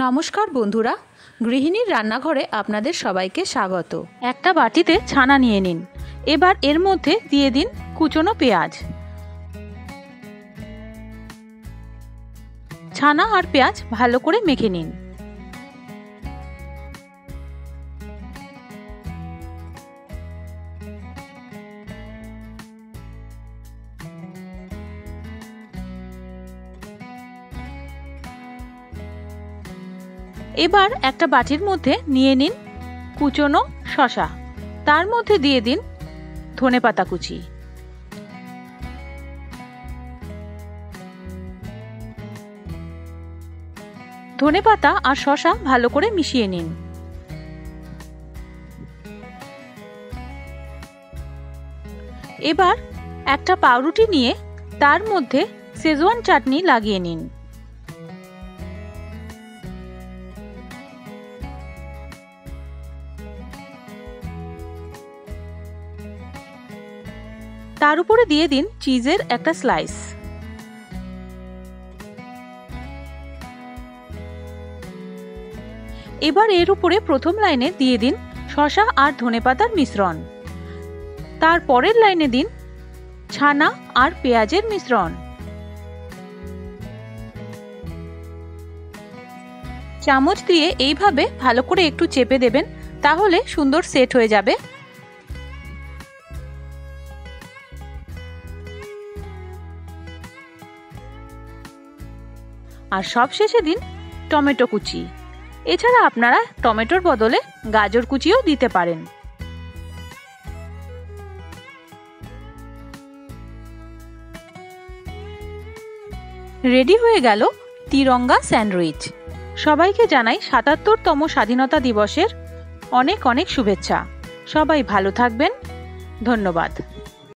নমস্কার বন্ধুরা, গৃহিণীর রান্নাঘরে আপনাদের সবাইকে স্বাগত। একটা বাটিতে ছানা নিয়ে নিন। এবার এর মধ্যে দিয়ে দিন কুচনো পেঁয়াজ। ছানা আর পেঁয়াজ ভালো করে মেখে নিন। এবার একটা বাটির মধ্যে নিয়ে নিন কুচনো শসা, তার মধ্যে দিয়ে দিন ধনেপাতা কুচি। ধনেপাতা আর শসা ভালো করে মিশিয়ে নিন। এবার একটা পাউরুটি নিয়ে তার মধ্যে শেজওয়ান চাটনি লাগিয়ে নিন। তার উপরে দিয়ে দিন চিজের একটা স্লাইস। এবার এর উপরে প্রথম লাইনে দিয়ে দিন শসা আর ধনেপাতার মিশ্রণ। তার পরের লাইনে দিন ছানা আর পেঁয়াজের মিশ্রণ। চামচ দিয়ে এইভাবে ভালো করে একটু চেপে দেবেন, তাহলে সুন্দর সেট হয়ে যাবে। আর সবশেষে দিন টমেটো কুচি। এছাড়া আপনারা টমেটোর বদলে গাজর কুচিও দিতে পারেন। রেডি হয়ে গেল তিরঙ্গা স্যান্ডউইচ। সবাইকে জানাই ৭৭তম স্বাধীনতা দিবসের অনেক অনেক শুভেচ্ছা। সবাই ভালো থাকবেন। ধন্যবাদ।